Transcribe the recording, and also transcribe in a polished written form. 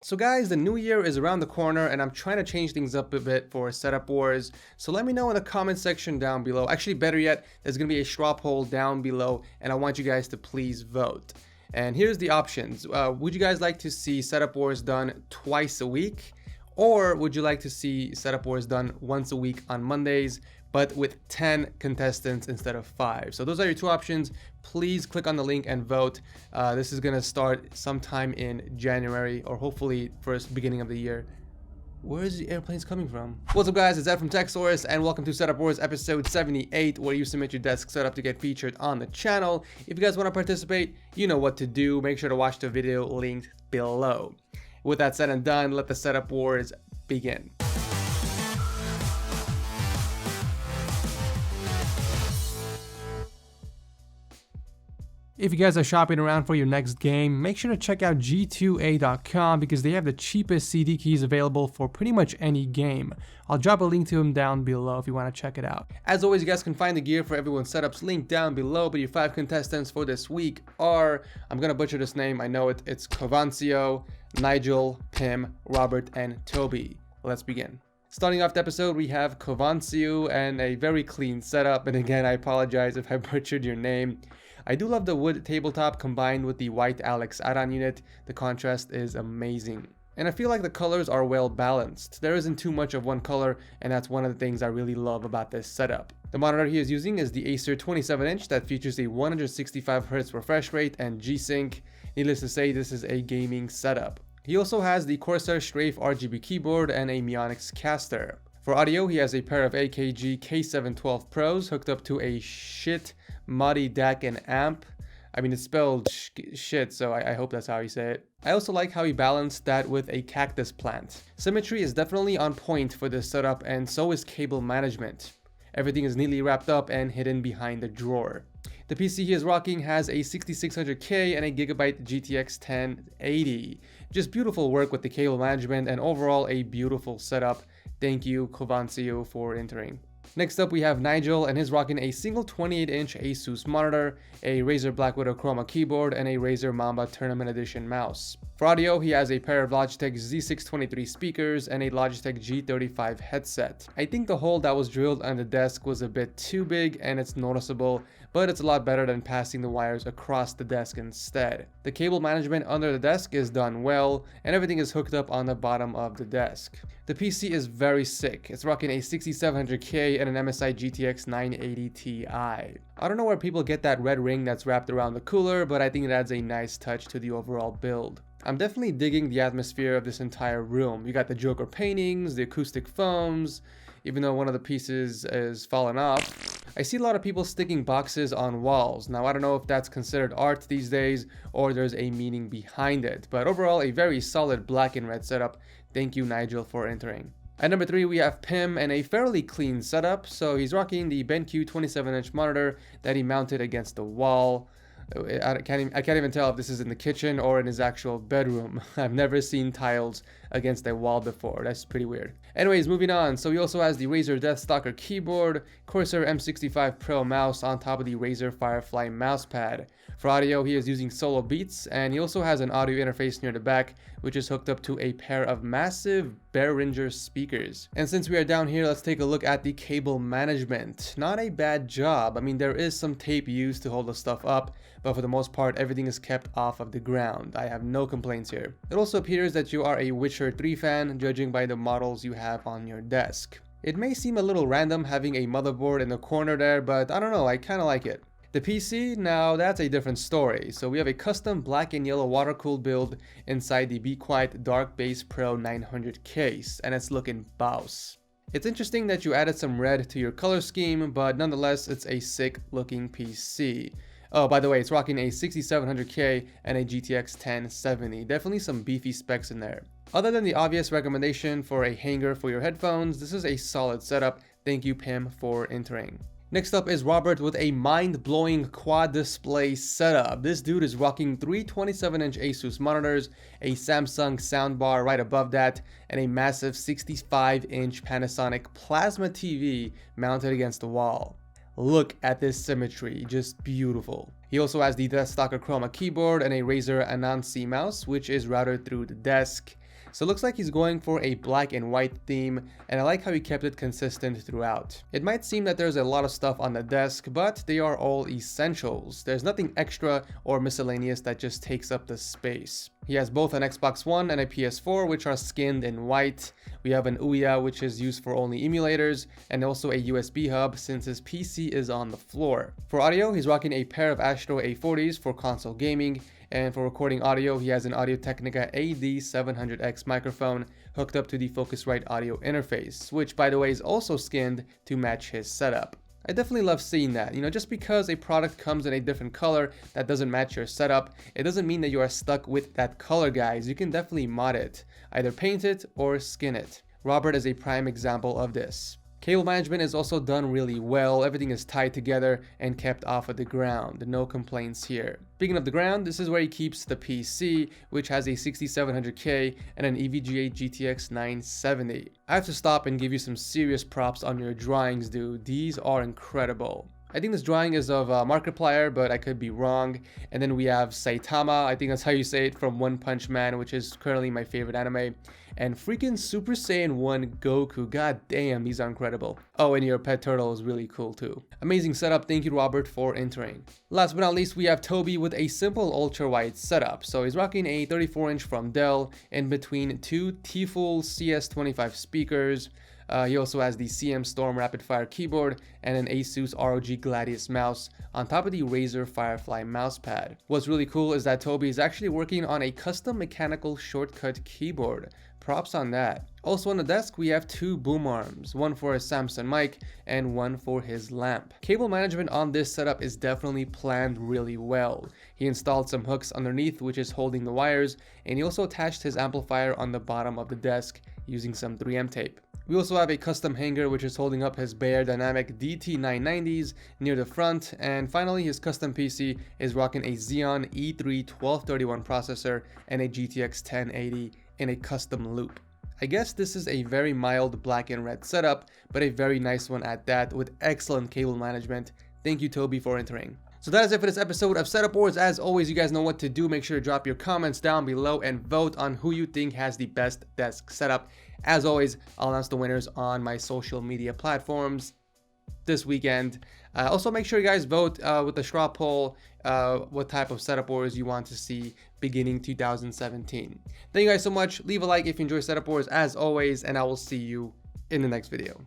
So guys, the new year is around the corner and I'm trying to change things up a bit for setup wars. So let me know in the comment section down below. Actually, better yet, there's going to be a straw poll down below and I want you guys to please vote. And here's the options. Would you guys like to see setup wars done twice a week? Or would you like to see setup wars done once a week on Mondays, but with 10 contestants instead of 5? So those are your two options. Please click on the link and vote. This is gonna start sometime in January or hopefully first beginning of the year. Where is the airplanes coming from? What's up guys, it's Ed from TechSource and welcome to Setup Wars episode 78, where you submit your desk setup to get featured on the channel. If you guys want to participate, you know what to do. Make sure to watch the video linked below. With that said and done, let the setup wars begin. If you guys are shopping around for your next game, make sure to check out g2a.com because they have the cheapest CD keys available for pretty much any game. I'll drop a link to them down below if you want to check it out. As always, you guys can find the gear for everyone's setups linked down below, but your 5 contestants for this week are, I'm gonna butcher this name, I know it, it's Covaciu, Nigel, Pim, Robert, and Toby. Let's begin. Starting off the episode, we have Covaciu and a very clean setup, and again, I apologize if I butchered your name. I do love the wood tabletop combined with the white Alex add-on unit. The contrast is amazing. And I feel like the colors are well balanced. There isn't too much of one color, and that's one of the things I really love about this setup. The monitor he is using is the Acer 27-inch that features a 165Hz refresh rate and G-Sync. Needless to say, this is a gaming setup. He also has the Corsair Strafe RGB keyboard and a Mionix caster. For audio, he has a pair of AKG K712 Pros hooked up to a shit Muddy DAC and amp. I mean, it's spelled shit, so I hope that's how you say it. I also like how he balanced that with a cactus plant. Symmetry is definitely on point for this setup, and so is cable management. Everything is neatly wrapped up and hidden behind the drawer. The PC he is rocking has a 6600K and a Gigabyte GTX 1080. Just beautiful work with the cable management and overall a beautiful setup. Thank you, Covaciu, for entering. Next up, we have Nigel, and he's rocking a single 28-inch Asus monitor, a Razer Black Widow Chroma keyboard, and a Razer Mamba Tournament Edition mouse. For audio, he has a pair of Logitech Z623 speakers and a Logitech G35 headset. I think the hole that was drilled on the desk was a bit too big and it's noticeable, but it's a lot better than passing the wires across the desk instead. The cable management under the desk is done well, and everything is hooked up on the bottom of the desk. The PC is very sick. It's rocking a 6700K and an MSI GTX 980 Ti. I don't know where people get that red ring that's wrapped around the cooler, but I think it adds a nice touch to the overall build. I'm definitely digging the atmosphere of this entire room. You got the Joker paintings, the acoustic foams, even though one of the pieces is fallen off. I see a lot of people sticking boxes on walls. Now, I don't know if that's considered art these days or there's a meaning behind it, but overall a very solid black and red setup. Thank you, Nigel, for entering. At number 3, we have Pim and a fairly clean setup. So he's rocking the BenQ 27-inch monitor that he mounted against the wall. I can't even tell if this is in the kitchen or in his actual bedroom. I've never seen tiles against a wall before. That's pretty weird. Anyways, moving on. So he also has the Razer Deathstalker keyboard, Corsair M65 Pro mouse on top of the Razer Firefly mousepad. For audio, he is using Solo Beats, and he also has an audio interface near the back, which is hooked up to a pair of massive Behringer speakers. And since we are down here, let's take a look at the cable management. Not a bad job. I mean, there is some tape used to hold the stuff up, but for the most part, everything is kept off of the ground. I have no complaints here. It also appears that you are a Witcher 3 fan, judging by the models you have on your desk. It may seem a little random having a motherboard in the corner there, but I don't know, I kind of like it. The PC, now that's a different story. So we have a custom black and yellow water-cooled build inside the Be Quiet Dark Base Pro 900 case, and it's looking boss. It's interesting that you added some red to your color scheme, but nonetheless, it's a sick looking PC. Oh, by the way, it's rocking a 6700K and a GTX 1070. Definitely some beefy specs in there. Other than the obvious recommendation for a hanger for your headphones, this is a solid setup. Thank you, Pim, for entering. Next up is Robert with a mind-blowing quad display setup. This dude is rocking 3 27-inch Asus monitors, a Samsung soundbar right above that, and a massive 65-inch Panasonic plasma TV mounted against the wall. Look at this symmetry, just beautiful. He also has the Deathstalker Chroma keyboard and a Razer Anansi mouse, which is routed through the desk. So it looks like he's going for a black and white theme, and I like how he kept it consistent throughout. It might seem that there's a lot of stuff on the desk, but they are all essentials. There's nothing extra or miscellaneous that just takes up the space. He has both an Xbox One and a PS4, which are skinned in white. We have an Ouya, which is used for only emulators, and also a USB hub since his PC is on the floor. For audio, he's rocking a pair of Astro A40s for console gaming, and for recording audio, he has an Audio-Technica AD700X microphone hooked up to the Focusrite audio interface, which by the way is also skinned to match his setup. I definitely love seeing that. Just because a product comes in a different color that doesn't match your setup, it doesn't mean that you are stuck with that color, guys. You can definitely mod it, either paint it or skin it. Robert is a prime example of this. Cable management is also done really well. Everything is tied together and kept off of the ground. No complaints here. Speaking of the ground, this is where he keeps the PC, which has a 6700K and an EVGA GTX 970. I have to stop and give you some serious props on your drawings, dude. These are incredible. I think this drawing is of Markiplier, but I could be wrong. And then we have Saitama, I think that's how you say it, from One Punch Man, which is currently my favorite anime. And freaking Super Saiyan 1 Goku, god damn, these are incredible. Oh, and your pet turtle is really cool too. Amazing setup, thank you Robert for entering. Last but not least, we have Toby with a simple ultra-wide setup. So he's rocking a 34-inch from Dell in between two T-Full CS25 speakers. He also has the CM Storm Rapid Fire keyboard and an Asus ROG Gladius mouse on top of the Razer Firefly mousepad. What's really cool is that Toby is actually working on a custom mechanical shortcut keyboard. Props on that. Also on the desk, we have two boom arms, one for his Samsung mic and one for his lamp. Cable management on this setup is definitely planned really well. He installed some hooks underneath, which is holding the wires, and he also attached his amplifier on the bottom of the desk using some 3M tape. We also have a custom hanger which is holding up his Bayer Dynamic DT990s near the front, and finally his custom PC is rocking a Xeon E3 1231 processor and a GTX 1080 in a custom loop. I guess this is a very mild black and red setup, but a very nice one at that with excellent cable management. Thank you Toby for entering. So that is it for this episode of Setup Wars. As always, you guys know what to do. Make sure to drop your comments down below and vote on who you think has the best desk setup. As always, I'll announce the winners on my social media platforms this weekend. Also, make sure you guys vote with the straw poll what type of Setup Wars you want to see beginning 2017. Thank you guys so much. Leave a like if you enjoy Setup Wars as always, and I will see you in the next video.